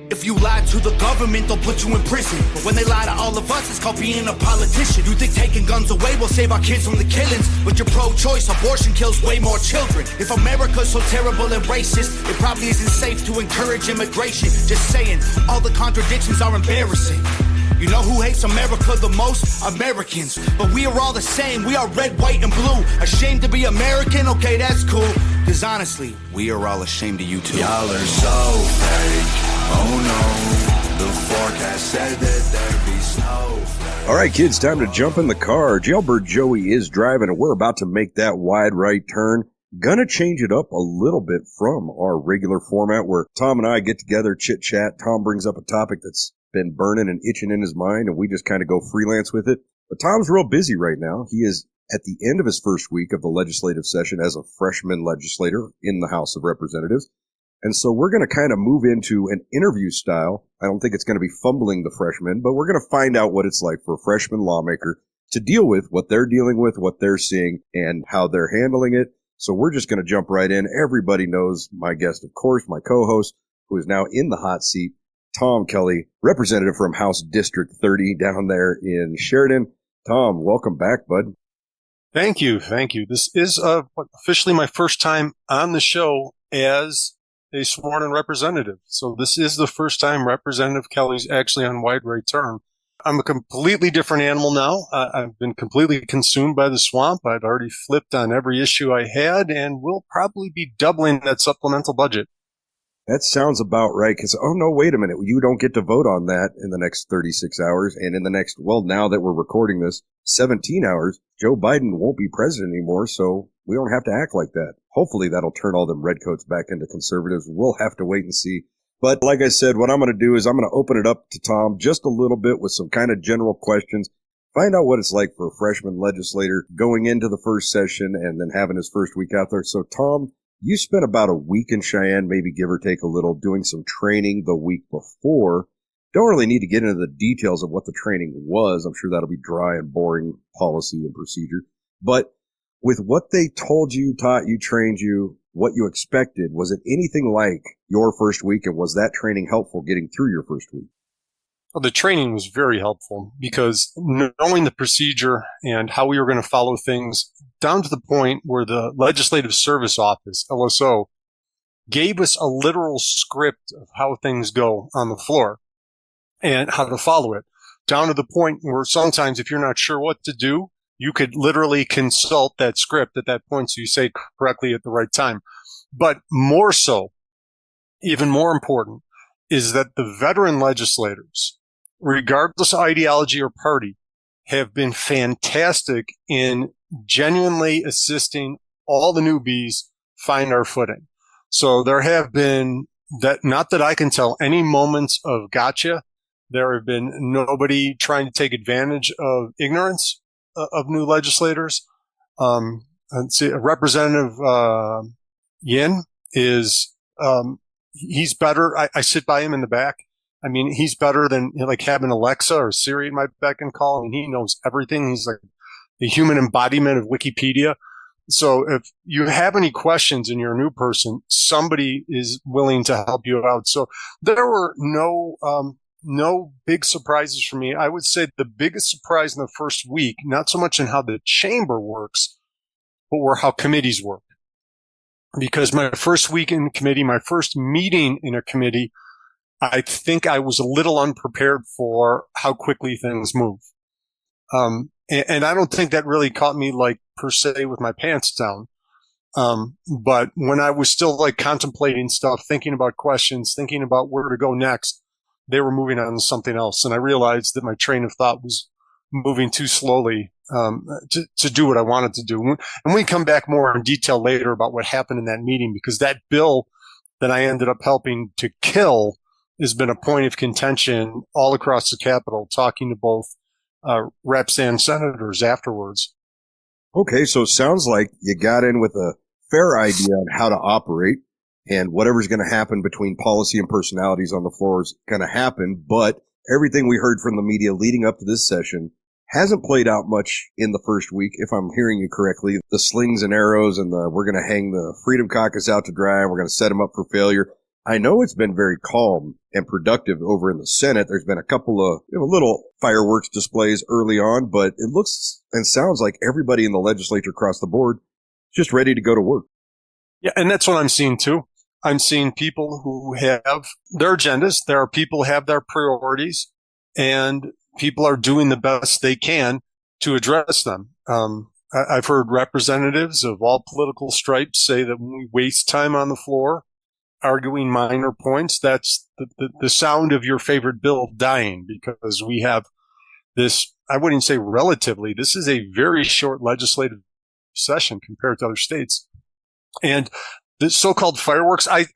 If you lie to the government, they'll put you in prison. But when they lie to all of us, it's called being a politician. You think taking guns away will save our kids from the killings, but you're pro-choice, abortion kills way more children. If America's so terrible and racist, it probably isn't safe to encourage immigration. Just saying, all the contradictions are embarrassing. You know who hates America the most? Americans. But we are all the same. We are red, white, and blue. Ashamed to be American? Okay, that's cool. Because honestly, we are all ashamed of you too. Y'all are so fake. Oh no. The forecast said that there'd be snow. All right, kids, time to jump in the car. Jailbird Joey is driving, and we're about to make that wide right turn. Gonna change it up a little bit from our regular format where Tom and I get together, chit-chat. Tom brings up a topic that's been burning and itching in his mind, and we just kind of go freelance with it. But Tom's real busy right now. He is at the end of his first week of the legislative session as a freshman legislator in the House of Representatives. And so we're going to kind of move into an interview style. I don't think it's going to be fumbling the freshmen, but we're going to find out what it's like for a freshman lawmaker to deal with what they're dealing with, what they're seeing, and how they're handling it. So we're just going to jump right in. Everybody knows my guest, of course, my co-host, who is now in the hot seat, Tom Kelly, representative from House District 30 down there in Sheridan. Tom, welcome back, bud. Thank you. This is officially my first time on the show as a sworn-in representative. So this is the first time Representative Kelly's actually on wide right turn. I'm a completely different animal now. I've been completely consumed by the swamp. I've already flipped on every issue I had, and we'll probably be doubling that supplemental budget. That sounds about right, because, oh, no, wait a minute. You don't get to vote on that in the next 36 hours. And in the next, well, now that we're recording this, 17 hours, Joe Biden won't be president anymore, so we don't have to act like that. Hopefully that'll turn all them redcoats back into conservatives. We'll have to wait and see. But like I said, what I'm going to do is I'm going to open it up to Tom just a little bit with some kind of general questions. Find out what it's like for a freshman legislator going into the first session and then having his first week out there. So, Tom, you spent about a week in Cheyenne, maybe give or take a little, doing some training the week before. Don't really need to get into the details of what the training was. I'm sure that'll be dry and boring policy and procedure. But with what they told you, taught you, trained you, what you expected, was it anything like your first week, and was that training helpful getting through your first week? Well, the training was very helpful because knowing the procedure and how we were going to follow things down to the point where the Legislative Service Office, LSO, gave us a literal script of how things go on the floor and how to follow it, down to the point where sometimes if you're not sure what to do, you could literally consult that script at that point so you say correctly at the right time. But more so, even more important, is that the veteran legislators, regardless of ideology or party, have been fantastic in genuinely assisting all the newbies find our footing. So there have been, that not that I can tell, any moments of gotcha. There have been nobody trying to take advantage of ignorance of new legislators. Let's see, Representative Yin is, he's better. I sit by him in the back. I mean, he's better than like having Alexa or Siri at my beck and call. I mean, he knows everything. He's like the human embodiment of Wikipedia. So if you have any questions and you're a new person, somebody is willing to help you out. So there were no big surprises for me. I would say the biggest surprise in the first week, not so much in how the chamber works, but how committees work. Because my first week in committee, my first meeting in a committee, I think I was a little unprepared for how quickly things move. And I don't think that really caught me like per se with my pants down. But when I was still like contemplating stuff, thinking about questions, thinking about where to go next, they were moving on to something else. And I realized that my train of thought was moving too slowly, to do what I wanted to do. And we come back more in detail later about what happened in that meeting, because that bill that I ended up helping to kill has been a point of contention all across the Capitol, talking to both reps and senators afterwards. Okay, so it sounds like you got in with a fair idea on how to operate, and whatever's going to happen between policy and personalities on the floor is going to happen. But everything we heard from the media leading up to this session hasn't played out much in the first week, if I'm hearing you correctly. The slings and arrows and we're going to hang the Freedom Caucus out to dry and we're going to set them up for failure. I know it's been very calm and productive over in the Senate. There's been a couple of little fireworks displays early on, but it looks and sounds like everybody in the legislature across the board is just ready to go to work. Yeah, and that's what I'm seeing too. I'm seeing people who have their agendas. There are people who have their priorities, and people are doing the best they can to address them. I've heard representatives of all political stripes say that when we waste time on the floor arguing minor points, that's the sound of your favorite bill dying, because we have this, I wouldn't say relatively, this is a very short legislative session compared to other states. And the so-called fireworks, I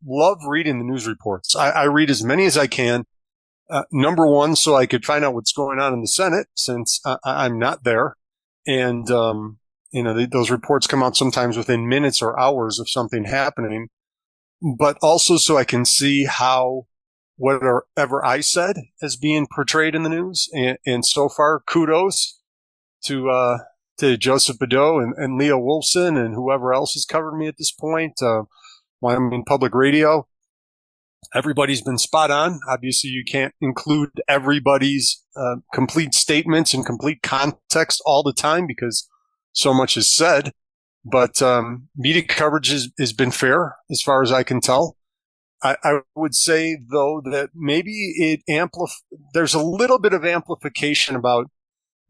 love reading the news reports. I read as many as I can. Number one, so I could find out what's going on in the Senate, since I'm not there. And, those reports come out sometimes within minutes or hours of something happening, but also so I can see how whatever I said is being portrayed in the news. And so far, kudos to Joseph Badeau and Leo Wolfson and whoever else has covered me at this point. Wyoming Public Radio. Everybody's been spot on. Obviously, you can't include everybody's complete statements and complete context all the time because so much is said. But media coverage has been fair as far as I can tell. I would say, though, that maybe there's a little bit of amplification about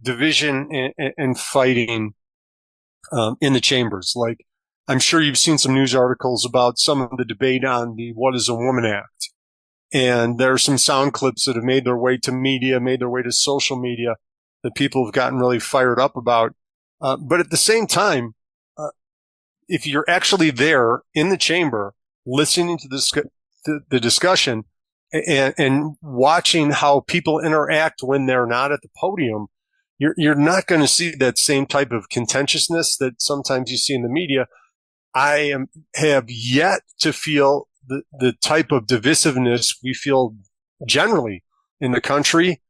division and fighting in the chambers. Like, I'm sure you've seen some news articles about some of the debate on the What is a Woman Act. And there are some sound clips that have made their way to media, made their way to social media that people have gotten really fired up about. But at the same time, if you're actually there in the chamber listening to the discussion and watching how people interact when they're not at the podium, you're not going to see that same type of contentiousness that sometimes you see in the media. Have yet to feel the type of divisiveness we feel generally in the country,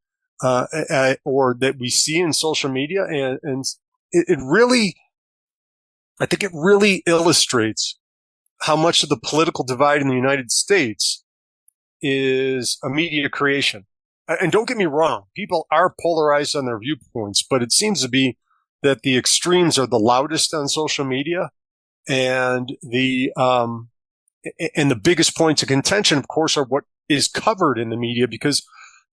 or that we see in social media. And it really, I think it really illustrates how much of the political divide in the United States is a media creation. And don't get me wrong, people are polarized on their viewpoints, but it seems to be that the extremes are the loudest on social media. And the biggest points of contention, of course, are what is covered in the media, because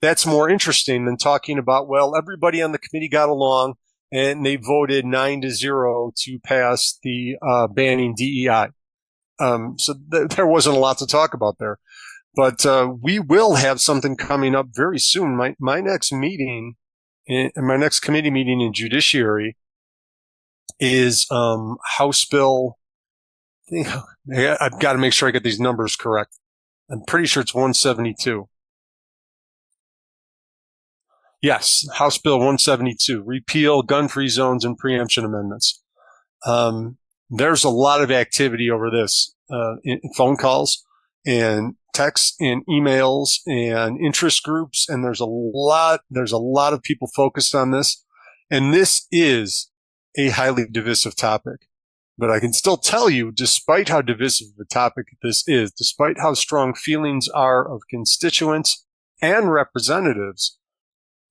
that's more interesting than talking about, well, everybody on the committee got along and they voted 9-0 to pass the banning DEI. So there wasn't a lot to talk about there. But we will have something coming up very soon. My next meeting, my next committee meeting in Judiciary is House Bill. I've got to make sure I get these numbers correct. I'm pretty sure it's 172. Yes, House Bill 172, repeal gun-free zones and preemption amendments. There's a lot of activity over this, in phone calls and texts and emails and interest groups, and there's a lot of people focused on this, and this is a highly divisive topic. But I can still tell you, despite how divisive a topic this is, despite how strong feelings are of constituents and representatives,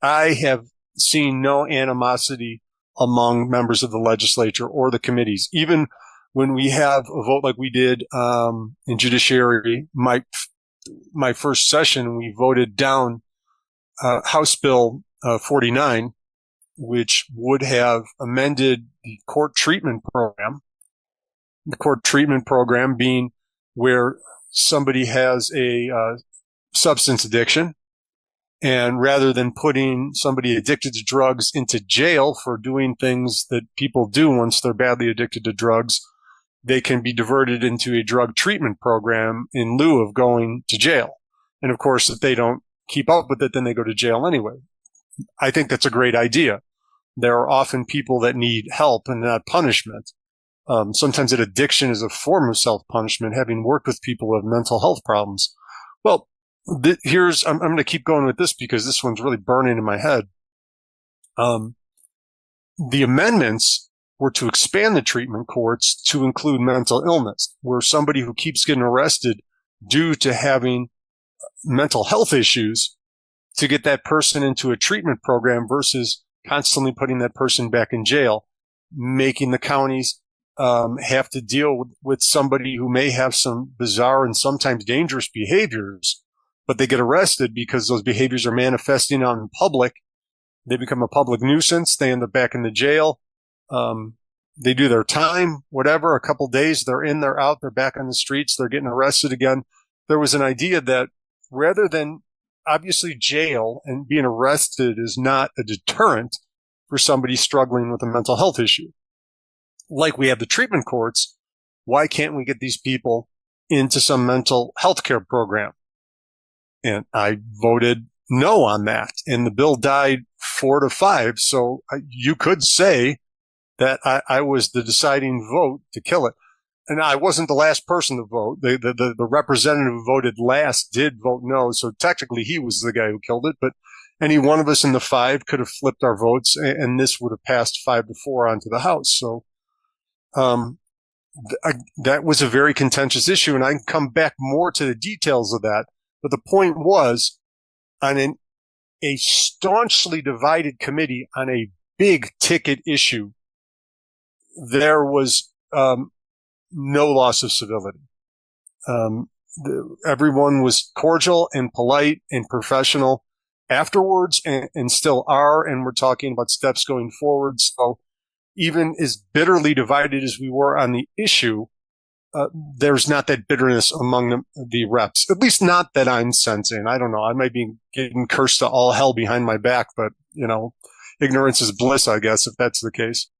I have seen no animosity among members of the legislature or the committees. Even when we have a vote like we did in Judiciary, my first session, we voted down House Bill 49, which would have amended the court treatment program. The court treatment program being where somebody has a substance addiction, and rather than putting somebody addicted to drugs into jail for doing things that people do once they're badly addicted to drugs, they can be diverted into a drug treatment program in lieu of going to jail. And of course, if they don't keep up with it, then they go to jail anyway. I think that's a great idea. There are often people that need help and not punishment. Sometimes that addiction is a form of self-punishment, having worked with people who have mental health problems. Well, I'm going to keep going with this because this one's really burning in my head. The amendments were to expand the treatment courts to include mental illness, where somebody who keeps getting arrested due to having mental health issues to get that person into a treatment program versus constantly putting that person back in jail, making the counties have to deal with somebody who may have some bizarre and sometimes dangerous behaviors, but they get arrested because those behaviors are manifesting out in public. They become a public nuisance. They end up back in the jail. They do their time, whatever, a couple days, they're in, they're out, they're back on the streets, they're getting arrested again. There was an idea that rather than obviously jail and being arrested is not a deterrent for somebody struggling with a mental health issue. Like we have the treatment courts, why can't we get these people into some mental health care program? And I voted no on that. And the bill died 4-5. So you could say that I was the deciding vote to kill it. And I wasn't the last person to vote. The representative who voted last did vote no. So technically he was the guy who killed it. But any one of us in the 5 could have flipped our votes, and this would have passed 5-4 onto the House. So that was a very contentious issue, and I can come back more to the details of that. But the point was, on a staunchly divided committee on a big ticket issue, there was no loss of civility. Everyone was cordial and polite and professional afterwards, and still are, and we're talking about steps going forward. So even as bitterly divided as we were on the issue, there's not that bitterness among the reps, at least not that I'm sensing. I don't know. I might be getting cursed to all hell behind my back, but, ignorance is bliss, I guess, if that's the case.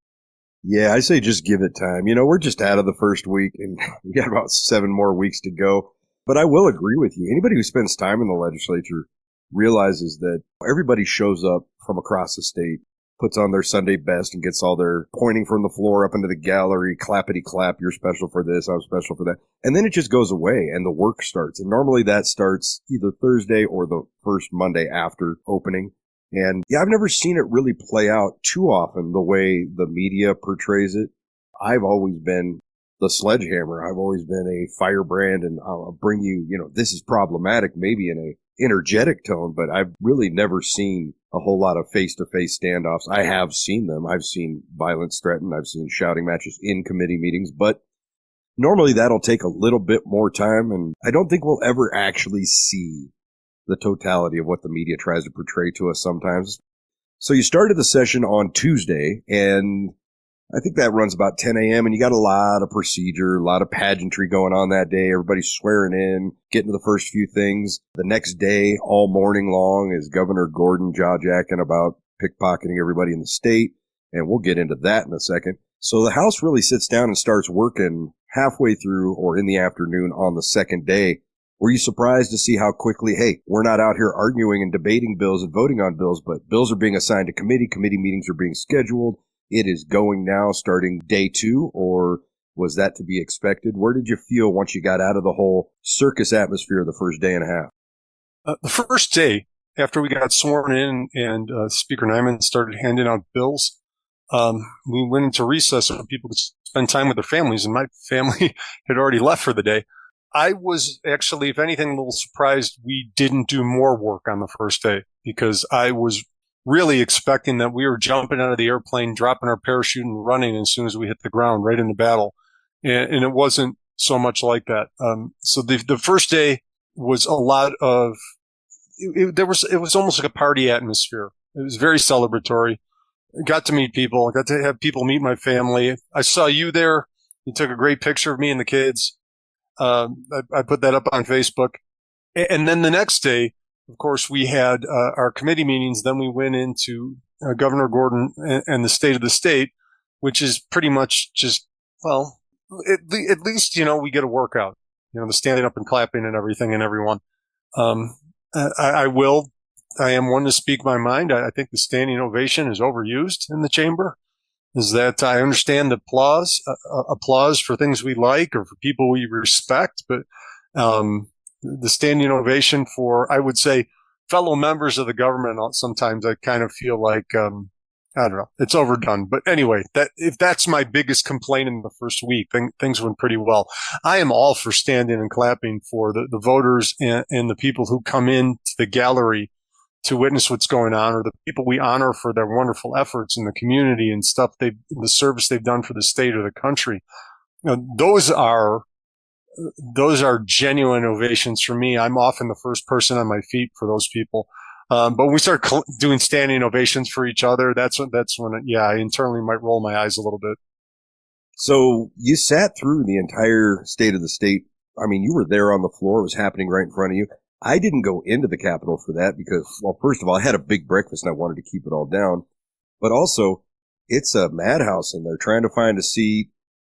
Yeah, I say just give it time. We're just out of the first week, and we got about 7 more weeks to go. But I will agree with you. Anybody who spends time in the legislature realizes that everybody shows up from across the state, puts on their Sunday best, and gets all their pointing from the floor up into the gallery, clappity clap, you're special for this, I'm special for that. And then it just goes away and the work starts. And normally that starts either Thursday or the first Monday after opening. And yeah, I've never seen it really play out too often the way the media portrays it. I've always been the sledgehammer. I've always been a firebrand, and I'll bring you, this is problematic, maybe in a energetic tone, but I've really never seen a whole lot of face-to-face standoffs. I have seen them. I've seen violence threatened. I've seen shouting matches in committee meetings, but normally that'll take a little bit more time, and I don't think we'll ever actually see the totality of what the media tries to portray to us sometimes. So you started the session on Tuesday, and I think that runs about 10 a.m., and you got a lot of procedure, a lot of pageantry going on that day. Everybody's swearing in, getting to the first few things. The next day, all morning long, is Governor Gordon jaw-jacking about pickpocketing everybody in the state, and we'll get into that in a second. So the House really sits down and starts working halfway through or in the afternoon on the second day. Were you surprised to see how quickly, hey, we're not out here arguing and debating bills and voting on bills, but bills are being assigned to committee meetings are being scheduled. It is going now starting day 2, or was that to be expected? Where did you feel once you got out of the whole circus atmosphere the first day and a half? The first day, after we got sworn in and Speaker Nyman started handing out bills, we went into recess so people could spend time with their families, and my family had already left for the day. I was actually, if anything, a little surprised we didn't do more work on the first day, because I was really expecting that we were jumping out of the airplane, dropping our parachute and running as soon as we hit the ground right into battle. And it wasn't so much like that. So the first day was a lot of, it was almost like a party atmosphere. It was very celebratory. Got to meet people, got to have people meet my family. I saw you there. You took a great picture of me and the kids. I put that up on Facebook. And then the next day, of course, we had our committee meetings. Then we went into Governor Gordon and the state of the state, which is pretty much just, well, at least, we get a workout, the standing up and clapping and everything and everyone. I am one to speak my mind. I think the standing ovation is overused in the chamber. Is that I understand the applause for things we like or for people we respect, but the standing ovation for, I would say, fellow members of the government, sometimes I kind of feel like I don't know. It's overdone. But anyway, if that's my biggest complaint in the first week, things went pretty well. I am all for standing and clapping for the voters and the people who come in to the gallery to witness what's going on, or the people we honor for their wonderful efforts in the community and stuff the service they've done for the state or the country. You know, those are genuine ovations for me. I'm often the first person on my feet for those people. But when we start doing standing ovations for each other, that's when, I internally might roll my eyes a little bit. So you sat through the entire State of the State. I mean, you were there on the floor. It was happening right in front of you. I didn't go into the Capitol for that because, well, first of all, I had a big breakfast and I wanted to keep it all down. But also, it's a madhouse in there trying to find a seat.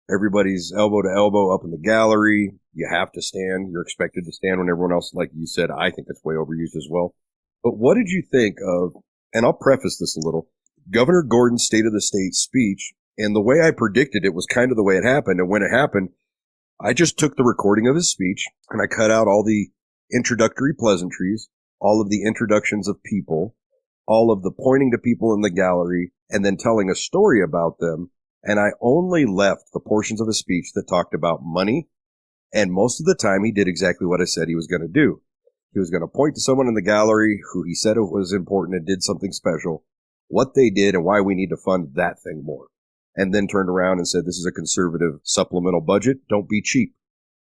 Everybody's elbow to elbow up in the gallery. You have to stand. You're expected to stand when everyone else, like you said, I think it's way overused as well. But what did you think of, and I'll preface this a little, Governor Gordon's State of the State speech, and the way I predicted it was kind of the way it happened. And when it happened, I just took the recording of his speech and I cut out all the introductory pleasantries, all of the introductions of people, all of the pointing to people in the gallery, and then telling a story about them. And I only left the portions of his speech that talked about money. And most of the time he did exactly what I said he was going to do. He was going to point to someone in the gallery who he said it was important and did something special, what they did and why we need to fund that thing more. And then turned around and said, this is a conservative supplemental budget. Don't be cheap.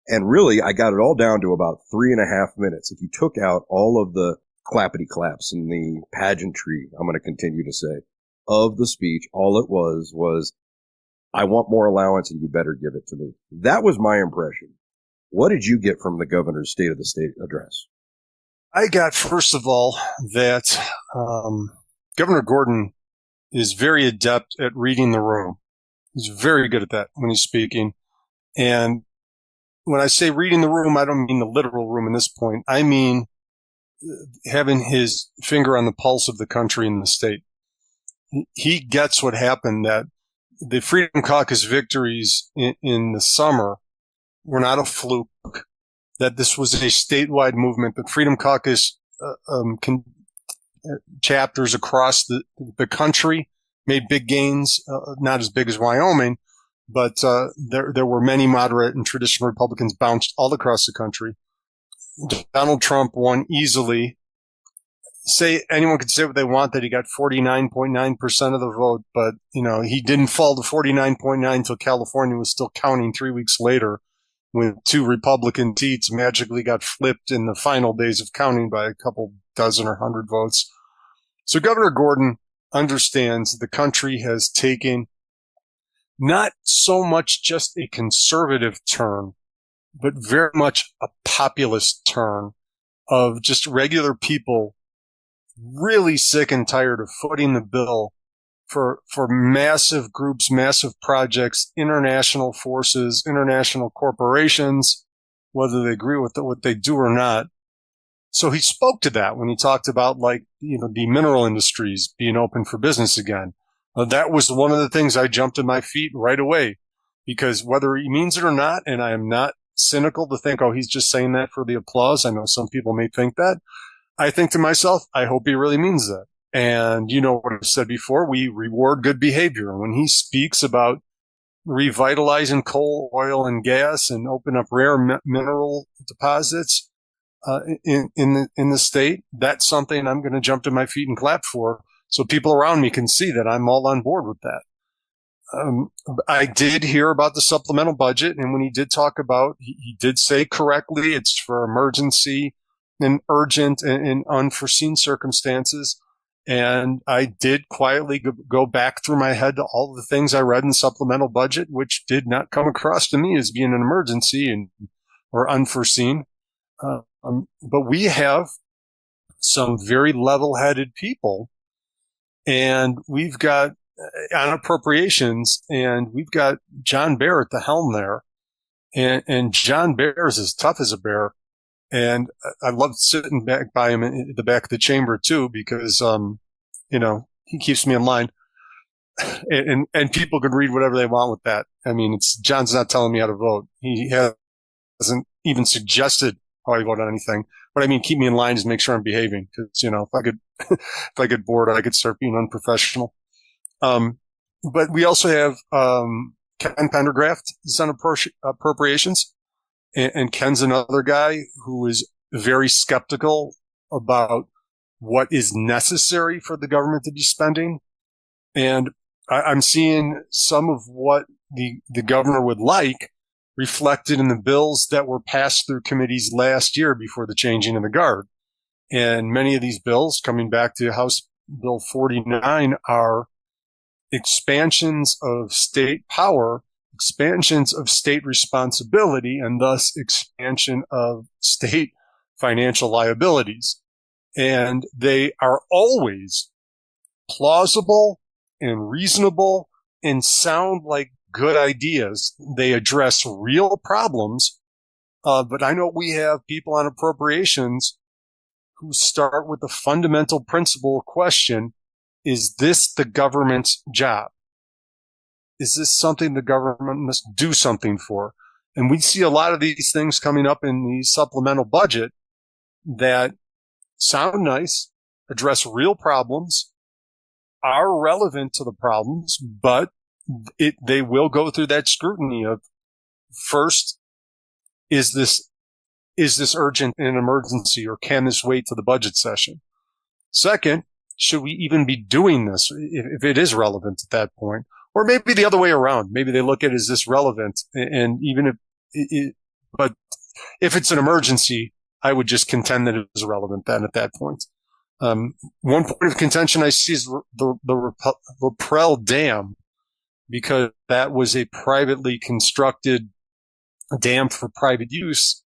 And really, I got it all down to about 3.5 minutes. If you took out all of the clappity claps and the pageantry, I'm going to continue to say, of the speech, all it was, I want more allowance and you better give it to me. That was my impression. What did you get from the governor's State of the State address? I got, first of all, that Governor Gordon is very adept at reading the room. He's very good at that when he's speaking. And when I say reading the room, I don't mean the literal room in this point. I mean having his finger on the pulse of the country and the state. He gets what happened, that the Freedom Caucus victories in the summer were not a fluke, that this was a statewide movement, that Freedom Caucus chapters across the country made big gains, not as big as Wyoming, but there were many moderate and traditional Republicans bounced all across the country. Donald Trump won easily. Anyone could say what they want, that he got 49.9% of the vote, but he didn't fall to 49.9 until California was still counting 3 weeks later, when 2 Republican seats magically got flipped in the final days of counting by a couple dozen or 100 votes. So Governor Gordon understands the country has taken not so much just a conservative turn, but very much a populist turn of just regular people really sick and tired of footing the bill for massive groups, massive projects, international forces, international corporations, whether they agree with what they do or not. So he spoke to that when he talked about, the mineral industries being open for business again. That was one of the things I jumped to my feet right away, because whether he means it or not, and I am not cynical to think, he's just saying that for the applause. I know some people may think that. I think to myself, I hope he really means that. And you know what I've said before, we reward good behavior. When he speaks about revitalizing coal, oil, and gas and open up rare mineral deposits in the state, that's something I'm going to jump to my feet and clap for, so people around me can see that I'm all on board with that. I did hear about the supplemental budget, and when he did talk about, he did say correctly, it's for emergency and urgent and unforeseen circumstances. And I did quietly go back through my head to all of the things I read in supplemental budget, which did not come across to me as being an emergency or unforeseen. But we have some very level-headed people, and we've got on appropriations, and we've got John Bear at the helm there, and John Bear is as tough as a bear. And I love sitting back by him in the back of the chamber too, because, he keeps me in line, and people can read whatever they want with that. I mean, John's not telling me how to vote. He hasn't even suggested how I vote on anything. But I mean, keep me in line, just make sure I'm behaving. Cause, if I get bored, I could start being unprofessional. But we also have Ken Pendergraft is on appropriations, and Ken's another guy who is very skeptical about what is necessary for the government to be spending. And I'm seeing some of what the governor would like reflected in the bills that were passed through committees last year before the changing of the guard. And many of these bills, coming back to House Bill 49, are expansions of state power, expansions of state responsibility, and thus expansion of state financial liabilities. And they are always plausible and reasonable and sound like good ideas. They address real problems. But I know we have people on appropriations who start with the fundamental principle question: is this the government's job? Is this something the government must do something for? And we see a lot of these things coming up in the supplemental budget that sound nice, address real problems, are relevant to the problems, but they will go through that scrutiny of, first, is this urgent in an emergency, or can this wait to the budget session? Second, should we even be doing this if it is relevant at that point? Or maybe the other way around. Maybe they look at, is this relevant? And even but if it's an emergency, I would just contend that it is relevant then at that point. One point of contention I see is the Laprelle Dam, because that was a privately constructed dam for private use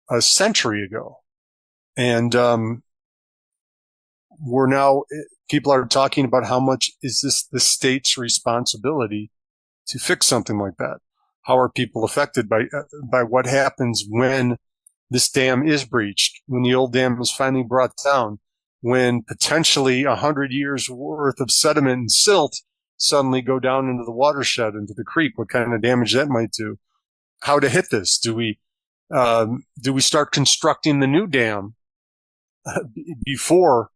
a century ago. And people are talking about how much is this the state's responsibility to fix something like that? How are people affected by what happens when this dam is breached, when the old dam is finally brought down, when potentially 100 years worth of sediment and silt suddenly go down into the watershed, into the creek? What kind of damage that might do? How to hit this? Do we start constructing the new dam before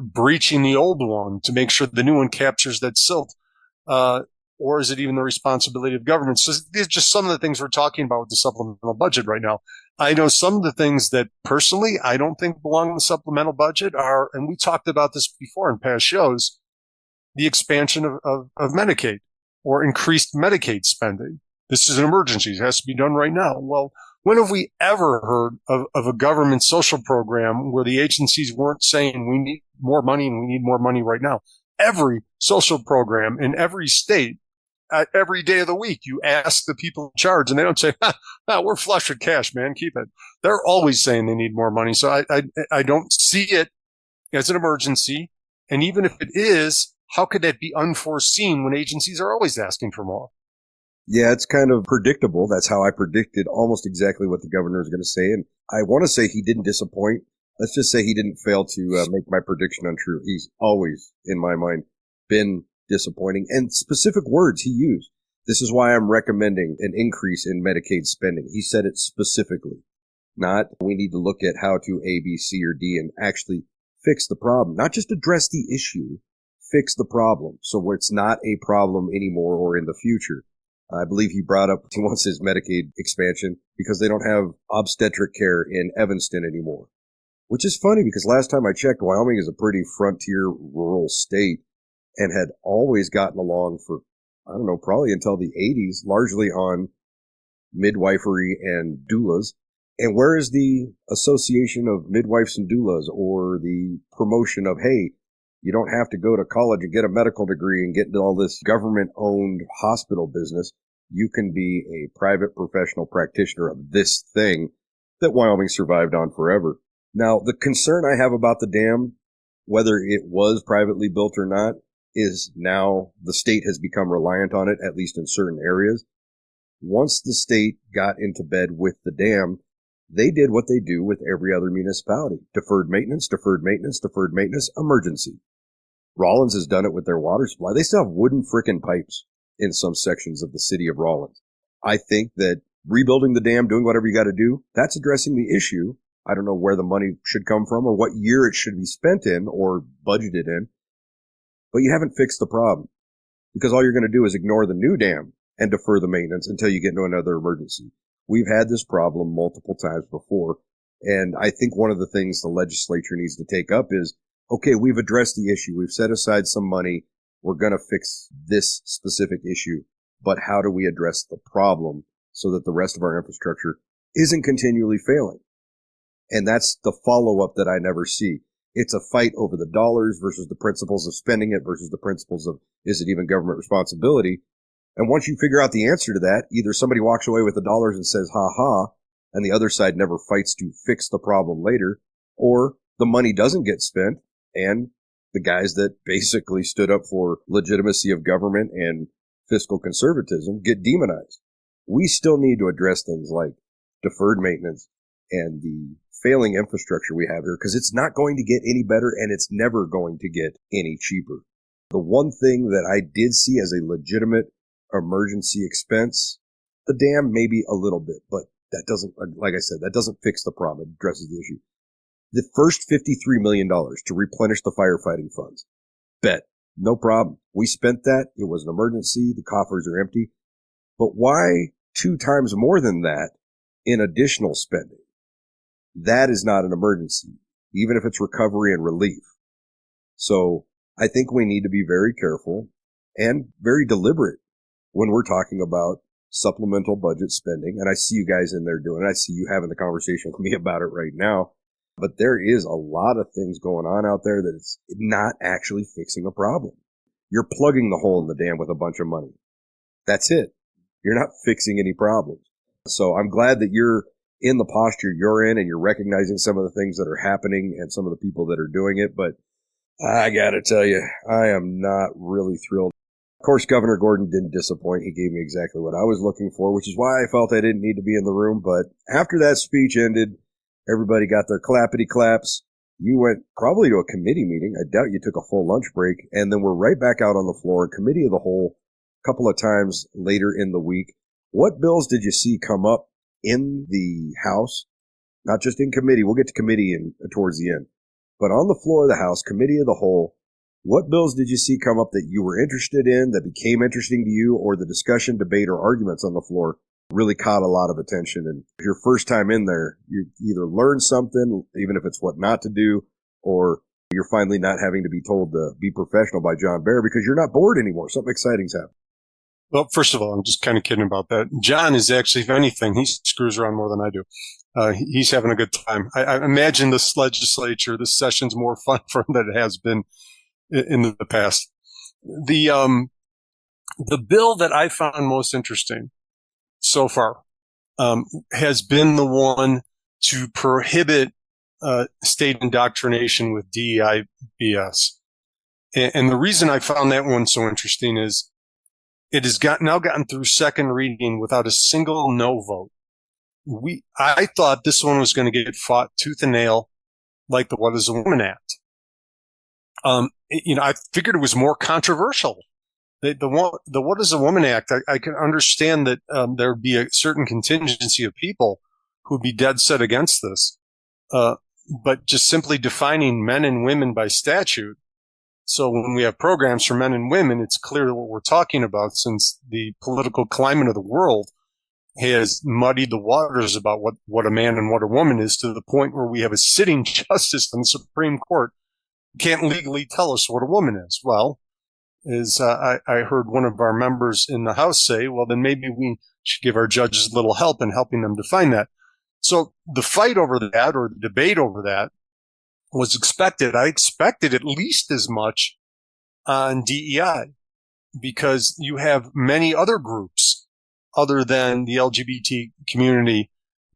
breaching the old one to make sure the new one captures that silt? Or is it even the responsibility of government? So these are just some of the things we're talking about with the supplemental budget right now. I know some of the things that personally I don't think belong in the supplemental budget are, and we talked about this before in past shows, the expansion of Medicaid or increased Medicaid spending. This is an emergency. It has to be done right now. Well, when have we ever heard of a government social program where the agencies weren't saying we need more money and we need more money right now? Every social program in every state, every day of the week, you ask the people in charge and they don't say, we're flush with cash, man, keep it. They're always saying they need more money. So I don't see it as an emergency. And even if it is, how could that be unforeseen when agencies are always asking for more? Yeah, it's kind of predictable. That's how I predicted almost exactly what the governor is going to say. And I want to say he didn't disappoint. Let's just say he didn't fail to make my prediction untrue. He's always, in my mind, been disappointing. And specific words he used. This is why I'm recommending an increase in Medicaid spending. He said it specifically. Not we need to look at how to A, B, C, or D and actually fix the problem. Not just address the issue, fix the problem. So where it's not a problem anymore or in the future. I believe he brought up, he wants his Medicaid expansion because they don't have obstetric care in Evanston anymore. Which is funny because last time I checked, Wyoming is a pretty frontier rural state and had always gotten along for, I don't know, probably until the 80s, largely on midwifery and doulas. And where is the association of midwives and doulas or the promotion of, hey, you don't have to go to college and get a medical degree and get into all this government-owned hospital business. You can be a private professional practitioner of this thing that Wyoming survived on forever. Now, the concern I have about the dam, whether it was privately built or not, is now the state has become reliant on it, at least in certain areas. Once the state got into bed with the dam, they did what they do with every other municipality. Deferred maintenance, deferred maintenance, deferred maintenance, emergency. Rawlins has done it with their water supply. They still have wooden frickin' pipes in some sections of the city of Rawlins. I think that rebuilding the dam, doing whatever you got to do, that's addressing the issue. I don't know where the money should come from or what year it should be spent in or budgeted in. but you haven't fixed the problem because all you're going to do is ignore the new dam and defer the maintenance until you get into another emergency. We've had this problem multiple times before. And I think one of the things the legislature needs to take up is, okay, we've addressed the issue. We've set aside some money. We're going to fix this specific issue. But how do we address the problem so that the rest of our infrastructure isn't continually failing? And that's the follow-up that I never see. It's a fight over the dollars versus the principles of spending it versus the principles of, is it even government responsibility? And once you figure out the answer to that, either somebody walks away with the dollars and says, ha ha, and the other side never fights to fix the problem later, or the money doesn't get spent, and the guys that basically stood up for legitimacy of government and fiscal conservatism get demonized. We still need to address things like deferred maintenance and the failing infrastructure we have here, because it's not going to get any better and it's never going to get any cheaper. The one thing that I did see as a legitimate emergency expense, the dam maybe a little bit, but that doesn't, like I said, that doesn't fix the problem. It addresses the issue. The first $53 million to replenish the firefighting funds. Bet. No problem. We spent that. It was an emergency. The coffers are empty. But why 2 times more than that in additional spending? That is not an emergency, even if it's recovery and relief. So I think we need to be very careful and very deliberate when we're talking about supplemental budget spending. And I see you guys in there doing it. I see you having the conversation with me about it right now. But there is a lot of things going on out there that it's not actually fixing a problem. You're plugging the hole in the dam with a bunch of money. That's it. You're not fixing any problems. So I'm glad that you're in the posture you're in and you're recognizing some of the things that are happening and some of the people that are doing it. But I got to tell you, I am not really thrilled. Of course, Governor Gordon didn't disappoint. He gave me exactly what I was looking for, which is why I felt I didn't need to be in the room. But after that speech ended, everybody got their clappity claps. You went probably to a committee meeting. I doubt you took a full lunch break. And then we're right back out on the floor, committee of the whole, a couple of times later in the week. What bills did you see come up in the House? Not just in committee. We'll get to committee towards the end. But on the floor of the House, committee of the whole, what bills did you see come up that you were interested in, that became interesting to you, or the discussion, debate, or arguments on the floor really caught a lot of attention? And if your first time in there, you either learn something, even if it's what not to do, or you're finally not having to be told to be professional by John Bear because you're not bored anymore. Something exciting's happened. Well, first of all, I'm just kind of kidding about that. John is actually, if anything, he screws around more than I do. He's having a good time. I imagine this legislature, this session's more fun for him than it has been in the past. The bill that I found most interesting so far has been the one to prohibit state indoctrination with DEI BS. And the reason I found that one so interesting is it has now gotten through second reading without a single no vote. I thought this one was going to get fought tooth and nail like the What is a Woman Act. I figured it was more controversial. The What is a Woman Act, I can understand that there would be a certain contingency of people who would be dead set against this. But just simply defining men and women by statute. So when we have programs for men and women, it's clear what we're talking about, since the political climate of the world has muddied the waters about what a man and what a woman is, to the point where we have a sitting justice on the Supreme Court who can't legally tell us what a woman is. Well, I heard one of our members in the House say, well, then maybe we should give our judges a little help in helping them define that. So the fight over that, or the debate over that, was expected. I expected at least as much on DEI, because you have many other groups other than the LGBT community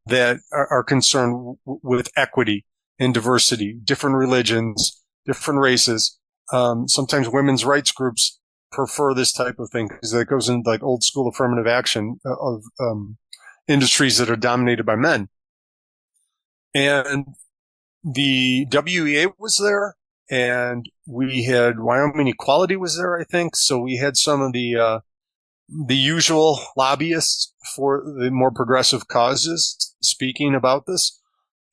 that are concerned with equity and diversity, different religions, different races. Sometimes women's rights groups prefer this type of thing because that goes into like old school affirmative action of industries that are dominated by men. And the WEA was there, and we had Wyoming Equality was there, I think. So we had some of the usual lobbyists for the more progressive causes speaking about this.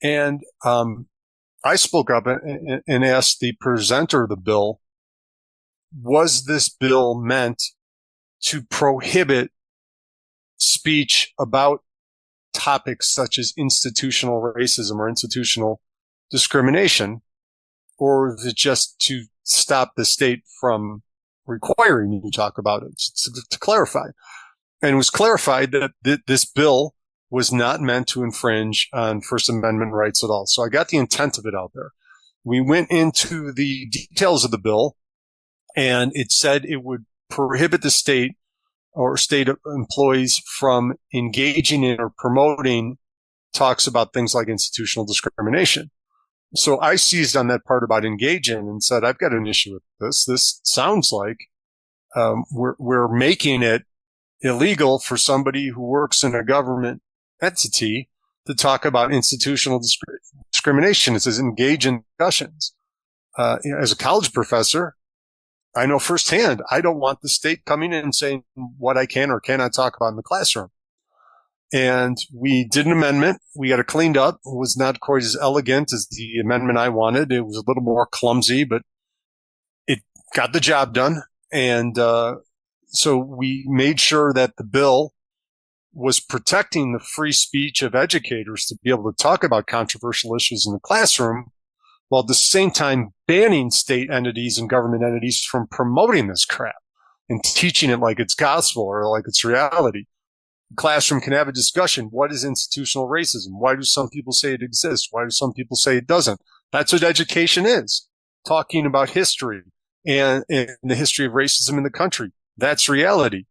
And I spoke up and asked the presenter of the bill was this bill meant to prohibit speech about topics such as institutional racism or institutional discrimination, or is it just to stop the state from requiring you to talk about it? To clarify. And it was clarified that this bill was not meant to infringe on First Amendment rights at all. So I got the intent of it out there. We went into the details of the bill, and it said it would prohibit the state or state employees from engaging in or promoting talks about things like institutional discrimination. So I seized on that part about engaging and said, I've got an issue with this. This sounds like we're making it illegal for somebody who works in a government entity to talk about institutional discrimination. It says engage in discussions. As a college professor, I know firsthand, I don't want the state coming in and saying what I can or cannot talk about in the classroom. And we did an amendment. We got it cleaned up. It was not quite as elegant as the amendment I wanted. It was a little more clumsy, but it got the job done. And so we made sure that the bill was protecting the free speech of educators to be able to talk about controversial issues in the classroom, while at the same time banning state entities and government entities from promoting this crap and teaching it like it's gospel or like it's reality. The classroom can have a discussion. What is institutional racism? Why do some people say it exists? Why do some people say it doesn't? That's what education is. Talking about history and the history of racism in the country. That's reality.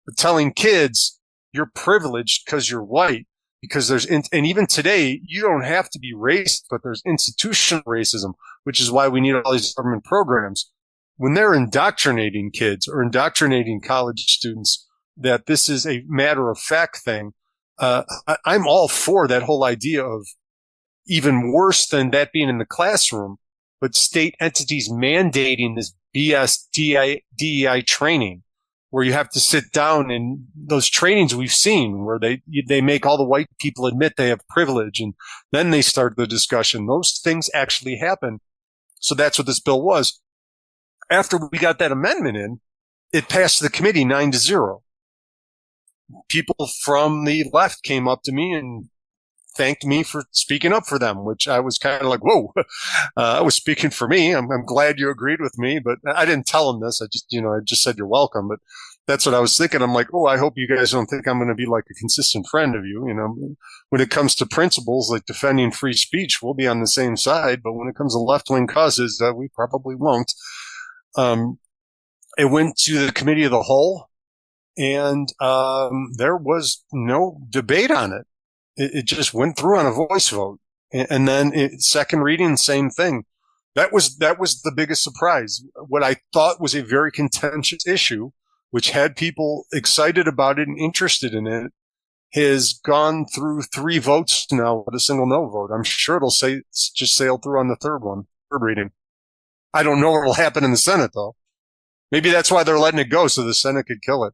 But telling kids you're privileged because you're white, because and even today, you don't have to be racist, but there's institutional racism, which is why we need all these government programs. When they're indoctrinating kids or indoctrinating college students that this is a matter of fact thing, I'm all for that whole idea of even worse than that being in the classroom, but state entities mandating this BS DEI training, where you have to sit down, and those trainings we've seen where they make all the white people admit they have privilege, and then they start the discussion. Those things actually happen. So that's what this bill was. After we got that amendment in, it passed the committee 9-0. People from the left came up to me and thanked me for speaking up for them, which I was kind of like, whoa, I was speaking for me. I'm glad you agreed with me, but I didn't tell them this. I just said, you're welcome. But that's what I was thinking. I'm like, oh, I hope you guys don't think I'm going to be like a consistent friend of you. When it comes to principles like defending free speech, we'll be on the same side. But when it comes to left-wing causes, we probably won't. It went to the committee of the whole, and there was no debate on it. It just went through on a voice vote. And then second reading, same thing. That was the biggest surprise. What I thought was a very contentious issue, which had people excited about it and interested in it, has gone through 3 votes now with a single no vote. I'm sure it'll just sail through on the third reading. I don't know what will happen in the Senate, though. Maybe that's why they're letting it go, so the Senate could kill it.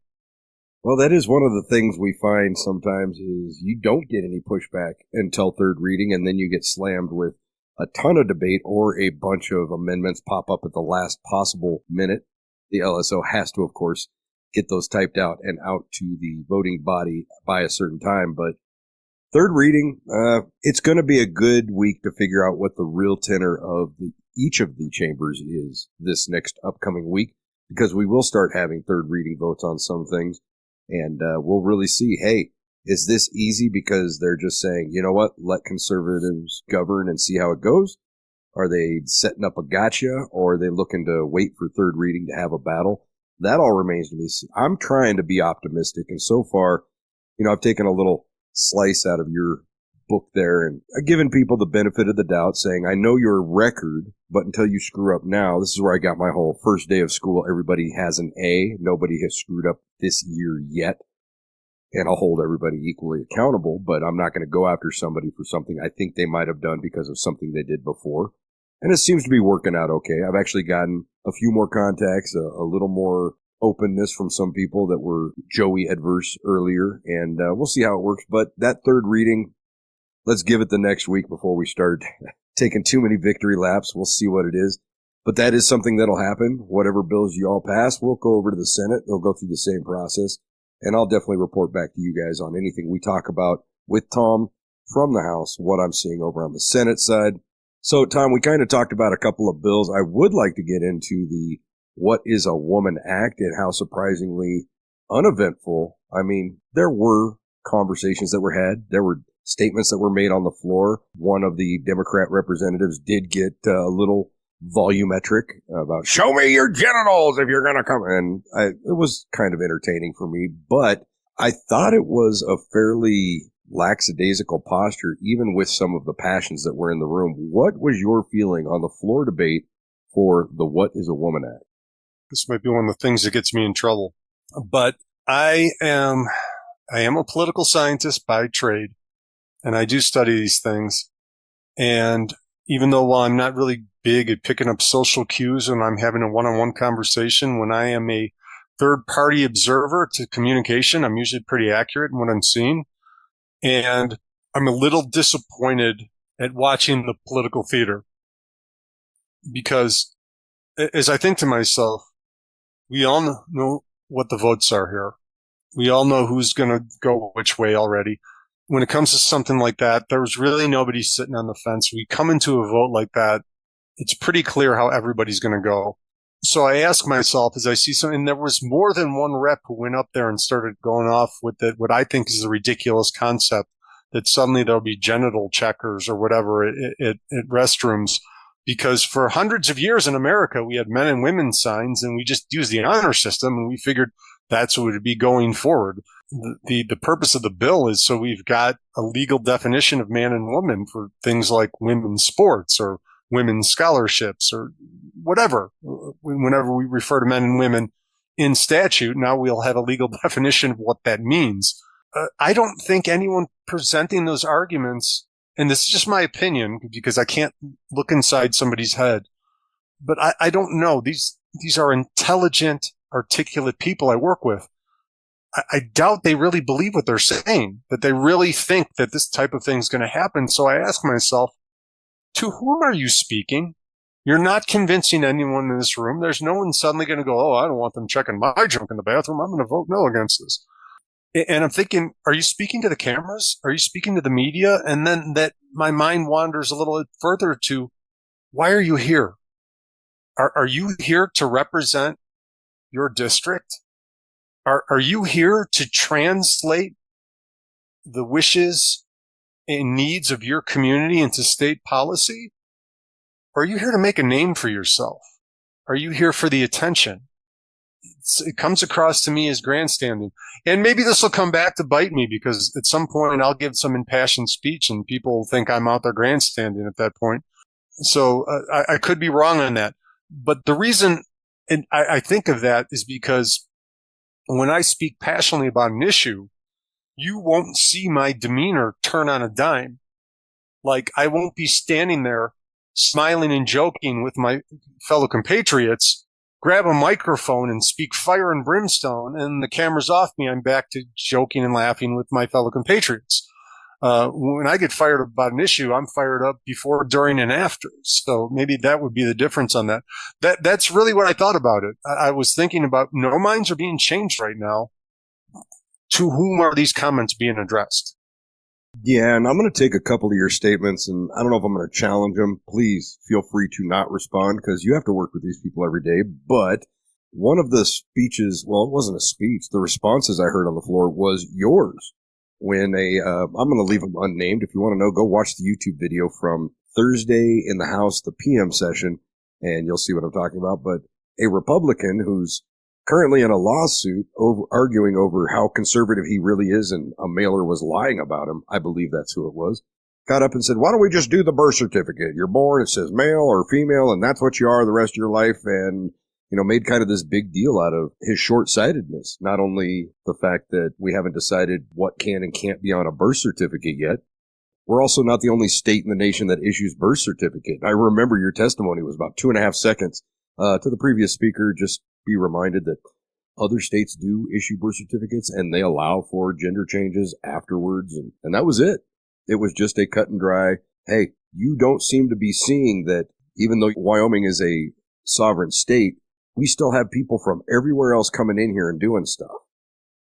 Well, that is one of the things we find sometimes is you don't get any pushback until third reading, and then you get slammed with a ton of debate or a bunch of amendments pop up at the last possible minute. The LSO has to, of course, get those typed out and out to the voting body by a certain time. But third reading, it's going to be a good week to figure out what the real tenor of each of the chambers is this next upcoming week, because we will start having third reading votes on some things. And we'll really see, hey, is this easy because they're just saying, you know what, let conservatives govern and see how it goes? Are they setting up a gotcha, or are they looking to wait for third reading to have a battle? That all remains to be seen. I'm trying to be optimistic, and so far, I've taken a little slice out of your book there and given people the benefit of the doubt, saying, I know your record, but until you screw up now, this is where I got my whole first day of school. Everybody has an A. Nobody has screwed up this year yet. And I'll hold everybody equally accountable, but I'm not going to go after somebody for something I think they might have done because of something they did before. And it seems to be working out okay. I've actually gotten a few more contacts, a little more openness from some people that were Joey adverse earlier, and we'll see how it works. But that third reading, let's give it the next week before we start taking too many victory laps. We'll see what it is. But that is something that'll happen. Whatever bills you all pass, we'll go over to the Senate. They'll go through the same process. And I'll definitely report back to you guys on anything we talk about with Tom from the House, what I'm seeing over on the Senate side. So, Tom, we kind of talked about a couple of bills. I would like to get into the What is a Woman Act and how surprisingly uneventful. I mean, there were conversations that were had. There were statements that were made on the floor. One of the Democrat representatives did get a little volumetric about show me your genitals if you're going to come. And it was kind of entertaining for me, but I thought it was a fairly lackadaisical posture, even with some of the passions that were in the room. What was your feeling on the floor debate for the What is a Woman Act? This might be one of the things that gets me in trouble, but I am a political scientist by trade, and I do study these things. And even though while I'm not really big at picking up social cues when I'm having a one-on-one conversation, when I am a third-party observer to communication, I'm usually pretty accurate in what I'm seeing. And I'm a little disappointed at watching the political theater because as I think to myself, we all know what the votes are here. We all know who's going to go which way already. When it comes to something like that, there's really nobody sitting on the fence. We come into a vote like that, it's pretty clear how everybody's going to go. So I ask myself as I see something, and there was more than one rep who went up there and started going off with what I think is a ridiculous concept that suddenly there'll be genital checkers or whatever at restrooms. Because for hundreds of years in America, we had men and women signs and we just used the honor system and we figured that's what it would be going forward. The purpose of the bill is so we've got a legal definition of man and woman for things like women's sports or women's scholarships or whatever. Whenever we refer to men and women in statute, now we'll have a legal definition of what that means. I don't think anyone presenting those arguments, and this is just my opinion because I can't look inside somebody's head, but I don't know. These are intelligent, articulate people I work with. I doubt they really believe what they're saying, that they really think that this type of thing is going to happen. So I ask myself, to whom are you speaking? You're not convincing anyone in this room. There's no one suddenly going to go, oh, I don't want them checking my junk in the bathroom. I'm going to vote no against this. And I'm thinking, are you speaking to the cameras? Are you speaking to the media? And then that my mind wanders a little bit further to, why are you here? Are you here to represent your district? Are you here to translate the wishes and needs of your community into state policy? Or are you here to make a name for yourself? Are you here for the attention? It comes across to me as grandstanding. And maybe this will come back to bite me because at some point I'll give some impassioned speech and people will think I'm out there grandstanding at that point. So I could be wrong on that. But the reason and I think of that is because when I speak passionately about an issue, you won't see my demeanor turn on a dime. Like I won't be standing there smiling and joking with my fellow compatriots, grab a microphone and speak fire and brimstone, and the camera's off me. I'm back to joking and laughing with my fellow compatriots. When I get fired up about an issue, I'm fired up before, during, and after. So maybe that would be the difference on that. That's really what I thought about it. I was thinking about no minds are being changed right now. To whom are these comments being addressed? Yeah, and I'm going to take a couple of your statements, and I don't know if I'm going to challenge them. Please feel free to not respond because you have to work with these people every day. But one of the speeches, well, it wasn't a speech. The responses I heard on the floor was yours. When I'm going to leave them unnamed. If you want to know, go watch the YouTube video from Thursday in the House, the PM session, and you'll see what I'm talking about. But a Republican who's currently in a lawsuit arguing over how conservative he really is and a mailer was lying about him, I believe that's who it was, got up and said, why don't we just do the birth certificate? You're born, it says male or female, and that's what you are the rest of your life. And made kind of this big deal out of his short-sightedness. Not only the fact that we haven't decided what can and can't be on a birth certificate yet, we're also not the only state in the nation that issues birth certificate. I remember your testimony was about 2.5 seconds. To the previous speaker, just be reminded that other states do issue birth certificates and they allow for gender changes afterwards. And that was it. It was just a cut and dry, hey, you don't seem to be seeing that even though Wyoming is a sovereign state, we still have people from everywhere else coming in here and doing stuff.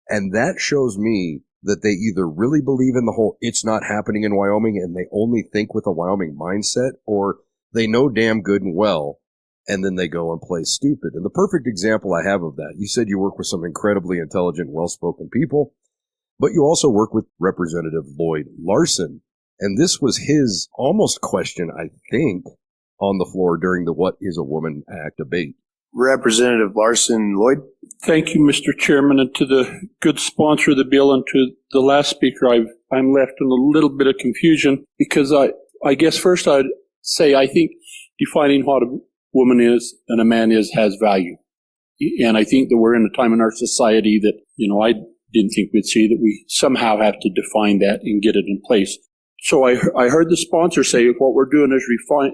And that shows me that they either really believe in the whole it's not happening in Wyoming and they only think with a Wyoming mindset, or they know damn good and well and then they go and play stupid. And the perfect example I have of that, you said you work with some incredibly intelligent, well-spoken people, but you also work with Representative Lloyd Larson. And this was his almost question, I think, on the floor during the What is a Woman Act debate. Representative Larson Lloyd. Thank you, Mr. Chairman, and to the good sponsor of the bill and to the last speaker. I'm left in a little bit of confusion because I guess first I'd say I think defining what a woman is and a man is has value. And I think that we're in a time in our society that, I didn't think we'd see that we somehow have to define that and get it in place. So I heard the sponsor say what we're doing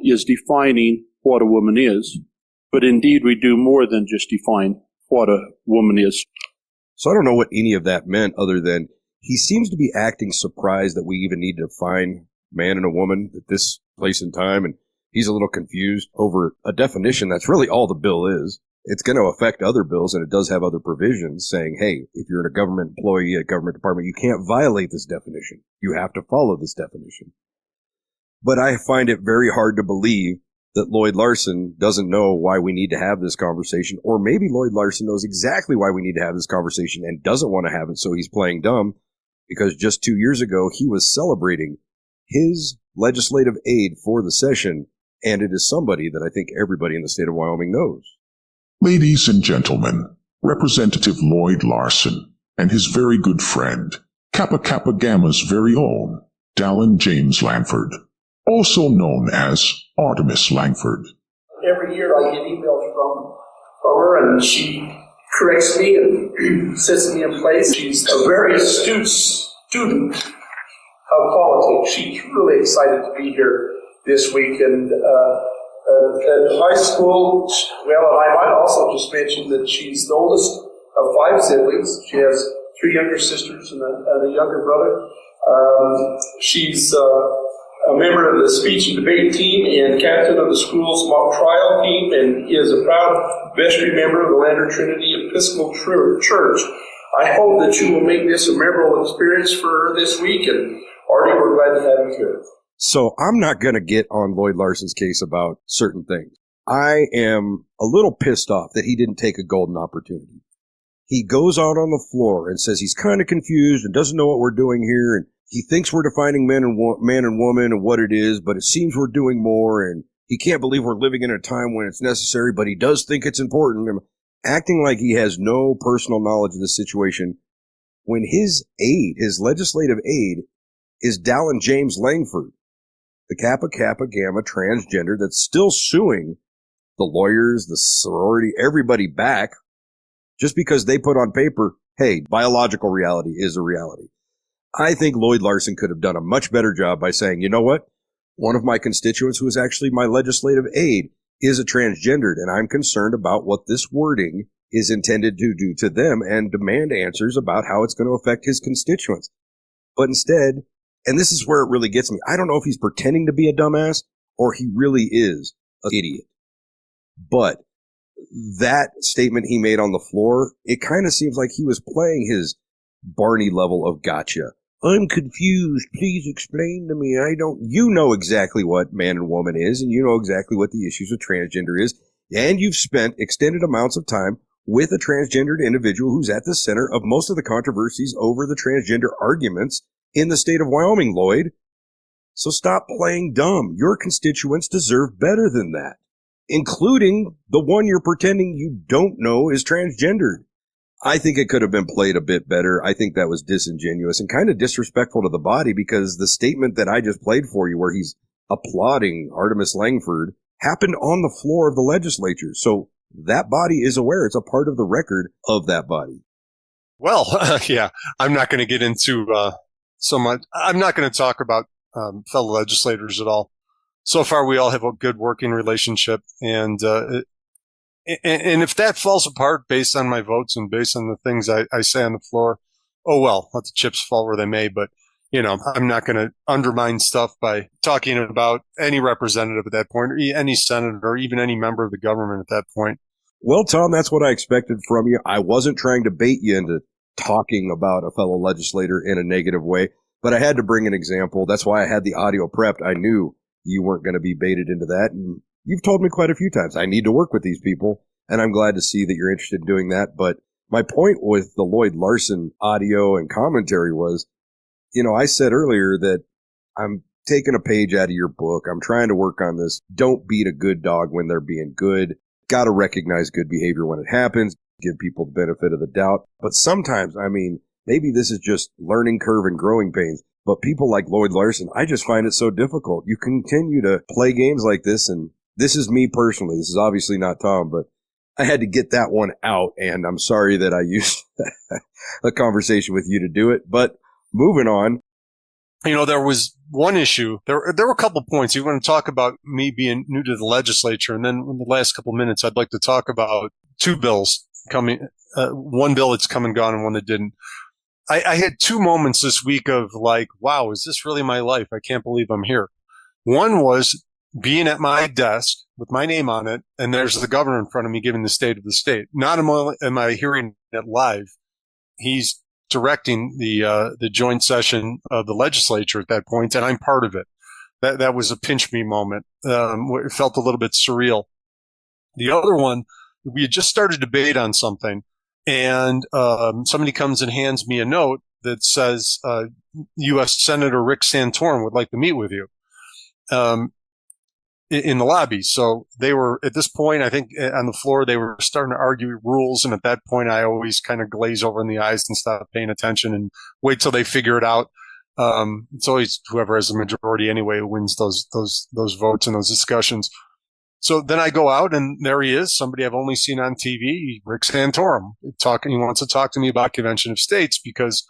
is defining what a woman is. But indeed, we do more than just define what a woman is. So I don't know what any of that meant other than he seems to be acting surprised that we even need to define man and a woman at this place in time. And he's a little confused over a definition. That's really all the bill is. It's going to affect other bills, and it does have other provisions saying, hey, if you're in a government employee at a government department, you can't violate this definition. You have to follow this definition. But I find it very hard to believe that Lloyd Larson doesn't know why we need to have this conversation, or maybe Lloyd Larson knows exactly why we need to have this conversation and doesn't want to have it, so he's playing dumb, because just 2 years ago, he was celebrating his legislative aid for the session, and it is somebody that I think everybody in the state of Wyoming knows. Ladies and gentlemen, Representative Lloyd Larson and his very good friend, Kappa Kappa Gamma's very own, Dallin James Langford, also known as Artemis Langford. Every year I get emails from her, and she corrects me and sets me in place. She's a very astute student of politics. She's really excited to be here this week. And at high school, well, and I might also just mention that she's the oldest of 5 siblings. She has 3 younger sisters and a younger brother. She's a member of the speech and debate team and captain of the school's mock trial team, and is a proud vestry member of the Lander Trinity Episcopal Church. I hope that you will make this a memorable experience for her this week, and Artie, we're glad to have you here. So I'm not going to get on Lloyd Larson's case about certain things. I am a little pissed off that he didn't take a golden opportunity. He goes out on the floor and says he's kind of confused and doesn't know what we're doing here, and he thinks we're defining man and woman and what it is, but it seems we're doing more, and he can't believe we're living in a time when it's necessary, but he does think it's important. And acting like he has no personal knowledge of the situation when his aide, his legislative aide, is Dallin James Langford, the Kappa Kappa Gamma transgender that's still suing the lawyers, the sorority, everybody back just because they put on paper, hey, biological reality is a reality. I think Lloyd Larson could have done a much better job by saying, you know what? One of my constituents who is actually my legislative aide is a transgendered, and I'm concerned about what this wording is intended to do to them and demand answers about how it's going to affect his constituents. But instead, and this is where it really gets me, I don't know if he's pretending to be a dumbass or he really is an idiot. But that statement he made on the floor, it kind of seems like he was playing his Barney level of gotcha. I'm confused. Please explain to me. You know exactly what man and woman is, and you know exactly what the issues with transgender is, and you've spent extended amounts of time with a transgendered individual who's at the center of most of the controversies over the transgender arguments in the state of Wyoming, Lloyd. So stop playing dumb. Your constituents deserve better than that, including the one you're pretending you don't know is transgendered. I think it could have been played a bit better. I think that was disingenuous and kind of disrespectful to the body, because the statement that I just played for you where he's applauding Artemis Langford happened on the floor of the legislature. So that body is aware. It's a part of the record of that body. Well, yeah, I'm not going to get into so much. I'm not going to talk about fellow legislators at all. So far, we all have a good working relationship, and if that falls apart based on my votes and based on the things I say on the floor, oh well, let the chips fall where they may. But I'm not going to undermine stuff by talking about any representative at that point, or any senator, or even any member of the government at that point. Well, Tom, that's what I expected from you. I wasn't trying to bait you into talking about a fellow legislator in a negative way, but I had to bring an example. That's why I had the audio prepped. I knew you weren't going to be baited into that. And you've told me quite a few times, I need to work with these people. And I'm glad to see that you're interested in doing that. But my point with the Lloyd Larson audio and commentary was, I said earlier that I'm taking a page out of your book. I'm trying to work on this. Don't beat a good dog when they're being good. Got to recognize good behavior when it happens. Give people the benefit of the doubt. But sometimes, maybe this is just learning curve and growing pains. But people like Lloyd Larson, I just find it so difficult. You continue to play games like this, and this is me personally. This is obviously not Tom, but I had to get that one out, and I'm sorry that I used a conversation with you to do it. But moving on. There was one issue. There were a couple points. You want to talk about me being new to the legislature, and then in the last couple minutes, I'd like to talk about two bills coming. One bill that's come and gone, and one that didn't. I had two moments this week of like, wow, is this really my life? I can't believe I'm here. One was being at my desk with my name on it, and there's the governor in front of me giving the state of the state. Not am I hearing it live. He's directing the joint session of the legislature at that point, and I'm part of it. That was a pinch me moment. It felt a little bit surreal. The other one, we had just started debate on something, and somebody comes and hands me a note that says U.S. Senator Rick Santorum would like to meet with you in the lobby. So they were, at this point, I think on the floor, they were starting to argue rules. And at that point, I always kind of glaze over in the eyes and stop paying attention and wait till they figure it out. It's always whoever has the majority anyway who wins those votes and those discussions. So then I go out, and there he is, somebody I've only seen on TV, Rick Santorum, talking. He wants to talk to me about Convention of States because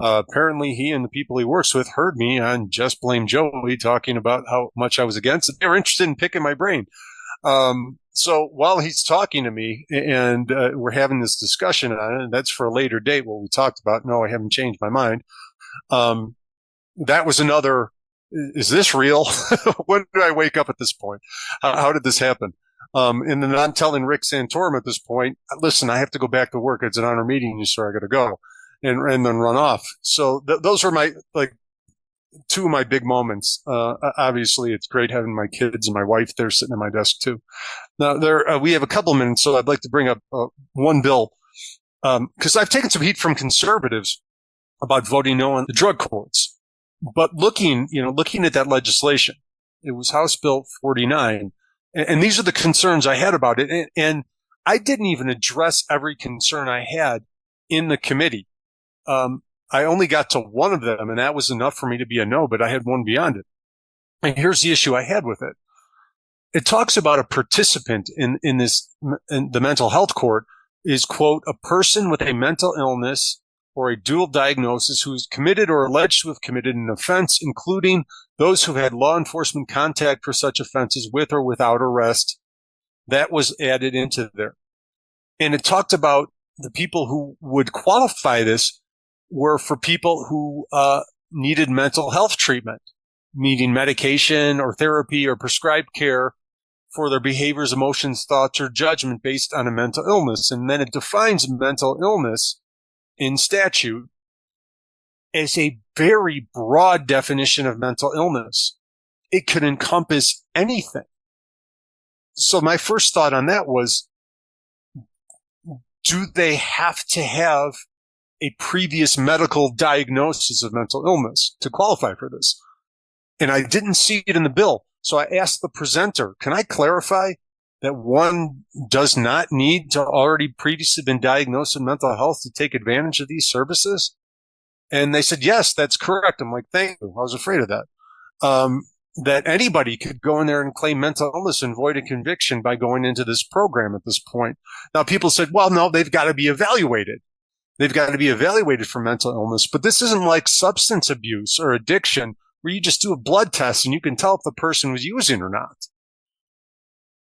apparently he and the people he works with heard me on Just Blame Joey talking about how much I was against it. They were interested in picking my brain. So while he's talking to me and we're having this discussion on it, and that's for a later date, what we talked about. No, I haven't changed my mind. That was another, is this real? When did I wake up at this point? How did this happen? And then I'm telling Rick Santorum at this point, listen, I have to go back to work. It's an honor meeting you, sir. I got to go. And then run off. So those are my, two of my big moments. Obviously, it's great having my kids and my wife there sitting at my desk too. Now we have a couple minutes, so I'd like to bring up one bill. Cause I've taken some heat from conservatives about voting no on the drug courts, but looking at that legislation, it was House Bill 49. And these are the concerns I had about it. And I didn't even address every concern I had in the committee. I only got to one of them, and that was enough for me to be a no, but I had one beyond it. And here's the issue I had with it. It talks about a participant in the mental health court is, quote, a person with a mental illness or a dual diagnosis who is committed or alleged to have committed an offense, including those who had law enforcement contact for such offenses with or without arrest. That was added into there. And it talked about the people who would qualify this were for people who needed mental health treatment, needing medication or therapy or prescribed care for their behaviors, emotions, thoughts, or judgment based on a mental illness. And then it defines mental illness in statute as a very broad definition of mental illness. It could encompass anything. So my first thought on that was, do they have to have a previous medical diagnosis of mental illness to qualify for this? And I didn't see it in the bill. So I asked the presenter, can I clarify that one does not need to already previously been diagnosed with mental health to take advantage of these services? And they said, yes, that's correct. I'm like, thank you. I was afraid of that. That anybody could go in there and claim mental illness and void a conviction by going into this program at this point. Now, people said, well, no, they've got to be evaluated. They've got to be evaluated for mental illness. But this isn't like substance abuse or addiction where you just do a blood test and you can tell if the person was using or not.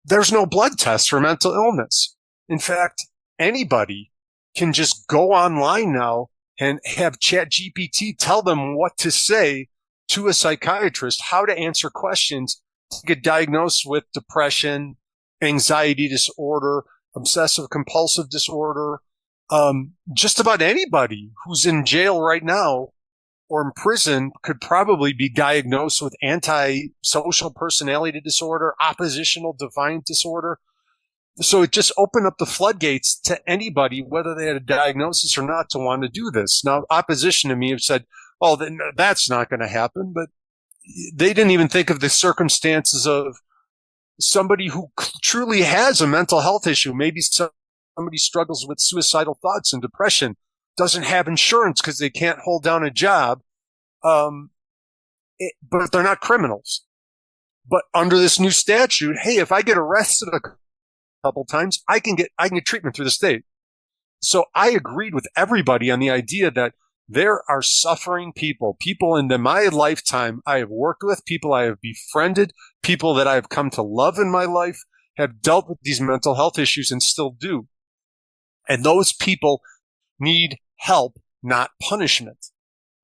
There's no blood test for mental illness. In fact, anybody can just go online now and have ChatGPT tell them what to say to a psychiatrist, how to answer questions to get diagnosed with depression, anxiety disorder, obsessive compulsive disorder. Just about anybody who's in jail right now or in prison could probably be diagnosed with antisocial personality disorder, oppositional defiant disorder. So it just opened up the floodgates to anybody, whether they had a diagnosis or not, to want to do this. Now, opposition to me have said, oh, then that's not going to happen. But they didn't even think of the circumstances of somebody who truly has a mental health issue. Maybe somebody struggles with suicidal thoughts and depression, doesn't have insurance because they can't hold down a job. But they're not criminals. But under this new statute, hey, if I get arrested a couple times, I can get treatment through the state. So I agreed with everybody on the idea that there are suffering people in my lifetime I have worked with, people I have befriended, people that I have come to love in my life, have dealt with these mental health issues and still do. And those people need help, not punishment.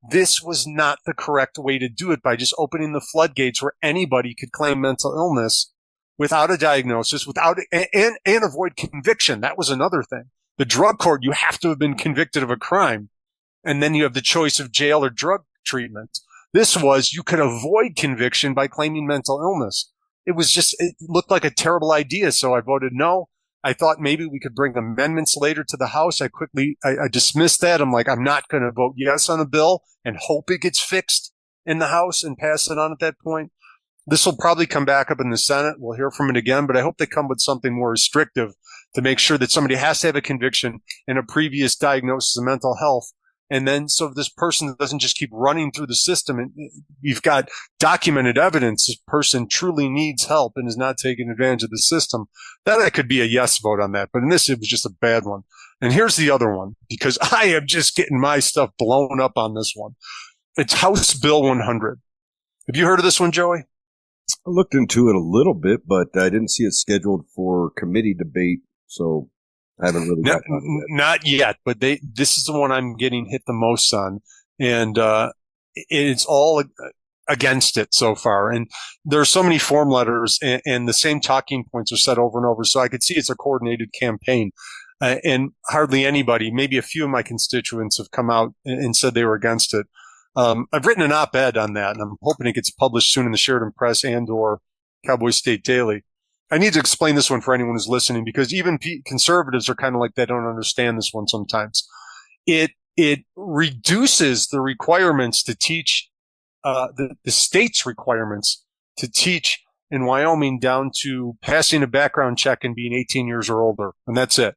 This was not the correct way to do it by just opening the floodgates where anybody could claim mental illness without a diagnosis, and avoid conviction. That was another thing. The drug court, you have to have been convicted of a crime, and then you have the choice of jail or drug treatment. This was, you could avoid conviction by claiming mental illness. It looked like a terrible idea, so I voted no. I thought maybe we could bring amendments later to the House. I dismissed that. I'm like, I'm not going to vote yes on a bill and hope it gets fixed in the House and pass it on at that point. This will probably come back up in the Senate. We'll hear from it again, but I hope they come with something more restrictive to make sure that somebody has to have a conviction and a previous diagnosis of mental health. And then so this person doesn't just keep running through the system, and you've got documented evidence this person truly needs help and is not taking advantage of the system. That could be a yes vote on that. But in this, it was just a bad one. And here's the other one, because I am just getting my stuff blown up on this one. It's House Bill 100. Have you heard of this one, Joey? I looked into it a little bit, but I didn't see it scheduled for committee debate, so I haven't really got on it yet. Not yet, but this is the one I'm getting hit the most on, and it's all against it so far. And there are so many form letters, and the same talking points are said over and over, so I could see it's a coordinated campaign. And hardly anybody, maybe a few of my constituents, have come out and said they were against it. I've written an op-ed on that, and I'm hoping it gets published soon in the Sheridan Press and or Cowboy State Daily. I need to explain this one for anyone who's listening, because even conservatives are kind of like they don't understand this one sometimes. It reduces the requirements to teach, the state's requirements to teach in Wyoming down to passing a background check and being 18 years or older, and that's it.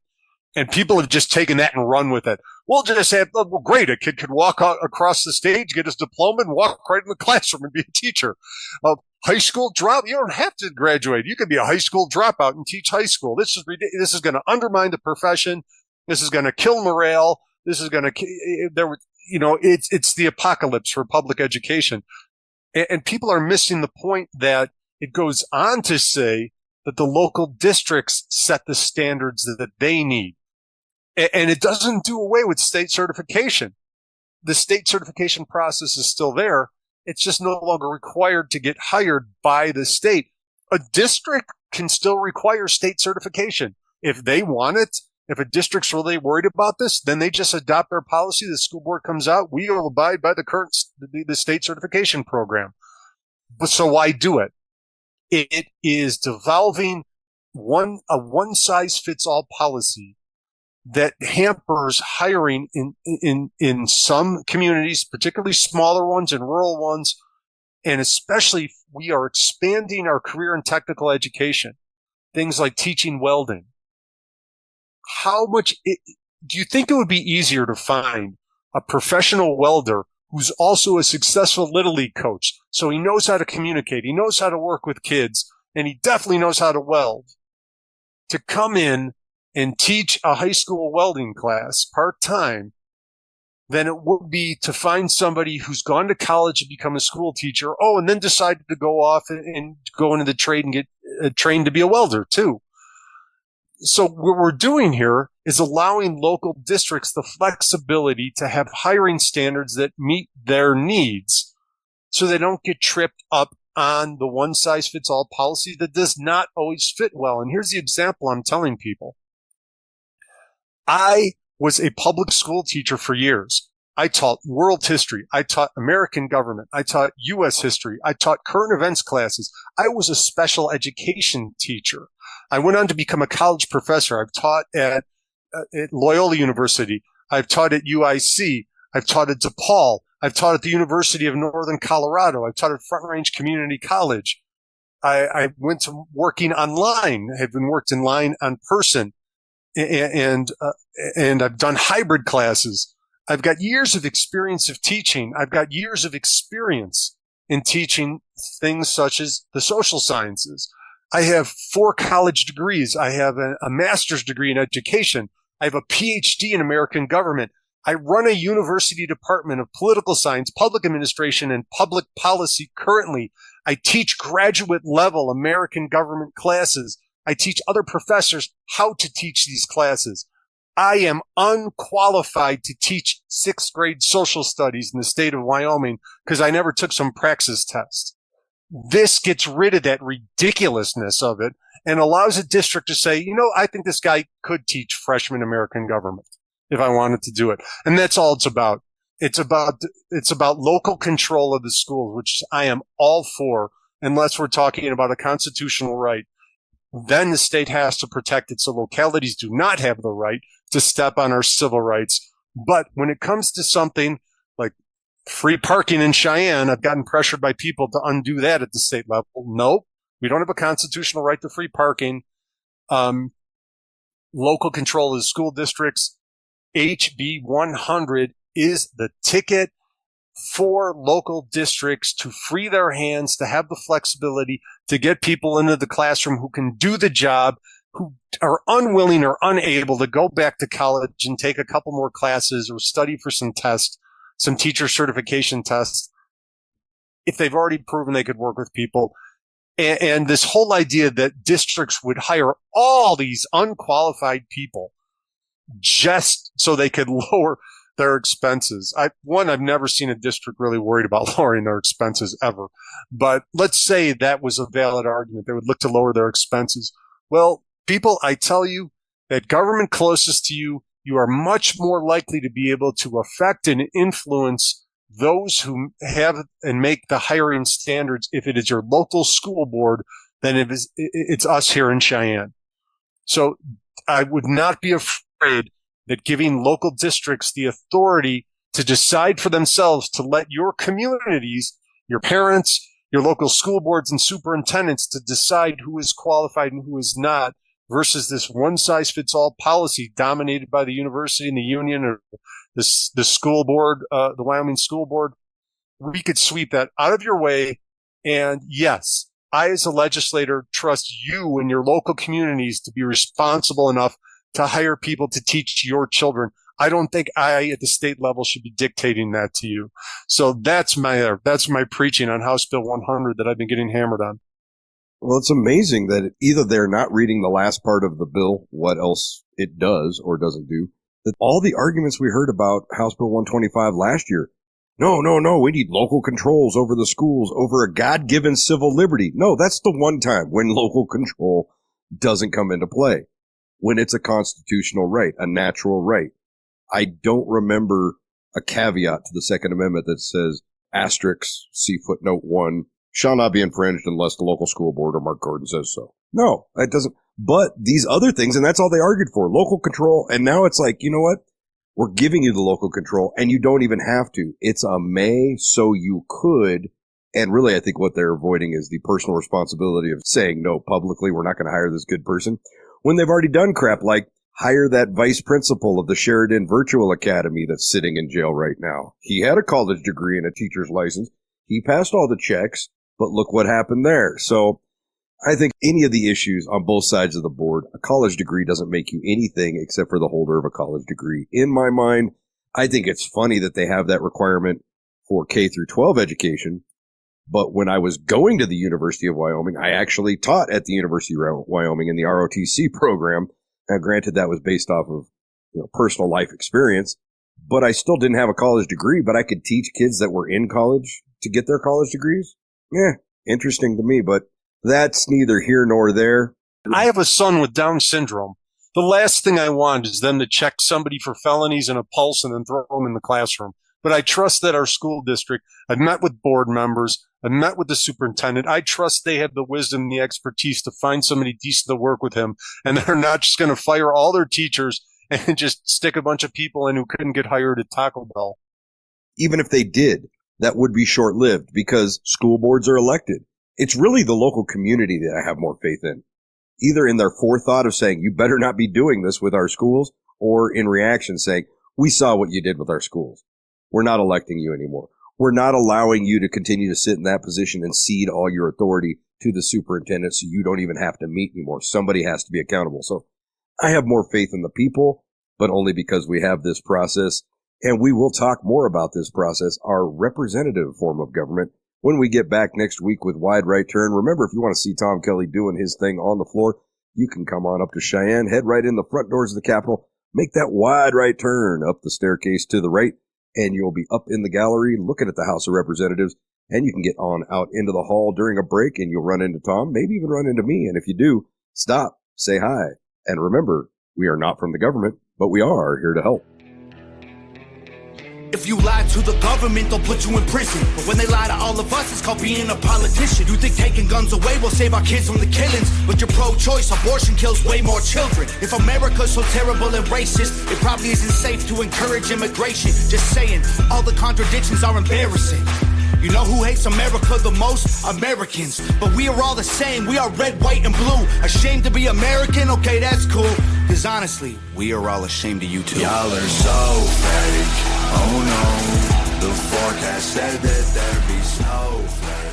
And people have just taken that and run with it. We'll just say, well, great, a kid could walk out across the stage, get his diploma, and walk right in the classroom and be a teacher. High school drop, you don't have to graduate. You could be a high school dropout and teach high school. This is going to undermine the profession. This is going to kill morale. This is going to, it's the apocalypse for public education. And people are missing the point that it goes on to say that the local districts set the standards that they need. And it doesn't do away with state certification. The state certification process is still there. It's just no longer required to get hired by the state. A district can still require state certification. If they want it, if a district's really worried about this, then they just adopt our policy. The school board comes out. We will abide by the state certification program. But so why do it? It is devolving a one-size-fits-all policy that hampers hiring in some communities, particularly smaller ones and rural ones. And especially, we are expanding our career and technical education, things like teaching welding. Do you think it would be easier to find a professional welder who's also a successful Little League coach? So he knows how to communicate, he knows how to work with kids, and he definitely knows how to weld, to come in and teach a high school welding class part-time than it would be to find somebody who's gone to college and become a school teacher, and then decided to go off and go into the trade and get trained to be a welder too. So what we're doing here is allowing local districts the flexibility to have hiring standards that meet their needs so they don't get tripped up on the one-size-fits-all policy that does not always fit well. And here's the example I'm telling people. I was a public school teacher for years. I taught world history. I taught American government. I taught U.S. history. I taught current events classes. I was a special education teacher. I went on to become a college professor. I've taught at Loyola University. I've taught at UIC. I've taught at DePaul. I've taught at the University of Northern Colorado. I've taught at Front Range Community College. I went to working online. I've been worked in line on person, and I've done hybrid classes. I've got years of experience of teaching. I've got years of experience in teaching things such as the social sciences. I have 4 college degrees. I have a master's degree in education. I have a PhD in American government. I run a university department of political science, public administration, and public policy currently. I teach graduate level American government classes. I teach other professors how to teach these classes. I am unqualified to teach 6th grade social studies in the state of Wyoming because I never took some praxis test. This gets rid of that ridiculousness of it and allows a district to say, I think this guy could teach freshman American government if I wanted to do it. And that's all it's about. It's about local control of the schools, which I am all for, unless we're talking about a constitutional right. Then the state has to protect it, so localities do not have the right to step on our civil rights. But when it comes to something like free parking in Cheyenne, I've gotten pressured by people to undo that at the state level. No, we don't have a constitutional right to free parking. Local control of the school districts. HB 100 is the ticket for local districts to free their hands, to have the flexibility to get people into the classroom who can do the job, who are unwilling or unable to go back to college and take a couple more classes or study for some tests, some teacher certification tests, if they've already proven they could work with people. And this whole idea that districts would hire all these unqualified people just so they could lower their expenses. I've never seen a district really worried about lowering their expenses ever. But let's say that was a valid argument. They would look to lower their expenses. Well, people, I tell you that government closest to you, you are much more likely to be able to affect and influence those who have and make the hiring standards if it is your local school board than if it's us here in Cheyenne. So I would not be afraid that giving local districts the authority to decide for themselves to let your communities, your parents, your local school boards and superintendents to decide who is qualified and who is not versus this one-size-fits-all policy dominated by the university and the union or the school board, the Wyoming School Board. We could sweep that out of your way. And yes, I as a legislator trust you and your local communities to be responsible enough to hire people to teach your children. I don't think I at the state level should be dictating that to you. So that's my preaching on House Bill 100 that I've been getting hammered on. Well, it's amazing that either they're not reading the last part of the bill, what else it does or doesn't do, that all the arguments we heard about House Bill 125 last year, no, we need local controls over the schools, over a God-given civil liberty. No, that's the one time when local control doesn't come into play. When it's a constitutional right, a natural right. I don't remember a caveat to the Second Amendment that says asterisk, see footnote 1, shall not be infringed unless the local school board or Mark Gordon says so. No, it doesn't. But these other things, and that's all they argued for, local control. And now it's like, you know what? We're giving you the local control and you don't even have to. It's a may, so you could. And really, I think what they're avoiding is the personal responsibility of saying no publicly. We're not going to hire this good person when they've already done crap like hire that vice principal of the Sheridan Virtual Academy that's sitting in jail right now. He had a college degree and a teacher's license. He passed all the checks, but look what happened there. So I think any of the issues on both sides of the board, a college degree doesn't make you anything except for the holder of a college degree. In my mind, I think it's funny that they have that requirement for K through 12 education. But when I was going to the University of Wyoming, I actually taught at the University of Wyoming in the ROTC program. Now, granted, that was based off of personal life experience, but I still didn't have a college degree, but I could teach kids that were in college to get their college degrees. Interesting to me, but that's neither here nor there. I have a son with Down syndrome. The last thing I want is them to check somebody for felonies and a pulse and then throw them in the classroom. But I trust that our school district, I've met with board members, I've met with the superintendent. I trust they have the wisdom and the expertise to find somebody decent to work with him. And they're not just going to fire all their teachers and just stick a bunch of people in who couldn't get hired at Taco Bell. Even if they did, that would be short-lived because school boards are elected. It's really the local community that I have more faith in, either in their forethought of saying, you better not be doing this with our schools, or in reaction saying, we saw what you did with our schools. We're not electing you anymore. We're not allowing you to continue to sit in that position and cede all your authority to the superintendent so you don't even have to meet anymore. Somebody has to be accountable. So I have more faith in the people, but only because we have this process. And we will talk more about this process, our representative form of government, when we get back next week with Wide Right Turn. Remember, if you want to see Tom Kelly doing his thing on the floor, you can come on up to Cheyenne, head right in the front doors of the Capitol, make that wide right turn up the staircase to the right, and you'll be up in the gallery looking at the House of Representatives, and you can get on out into the hall during a break, and you'll run into Tom, maybe even run into me. And if you do, stop, say hi. And remember, we are not from the government, but we are here to help. If you lie to the government, they'll put you in prison. But when they lie to all of us, it's called being a politician. You think taking guns away will save our kids from the killings, but you're pro-choice. Abortion kills way more children. If America's so terrible and racist, it probably isn't safe to encourage immigration. Just saying, all the contradictions are embarrassing. You know who hates America the most? Americans. But we are all the same. We are red, white, and blue. Ashamed to be American? Okay, that's cool. Because honestly, we are all ashamed of you too. Y'all are so fake. Oh no, the forecast said that there'd be snowflakes.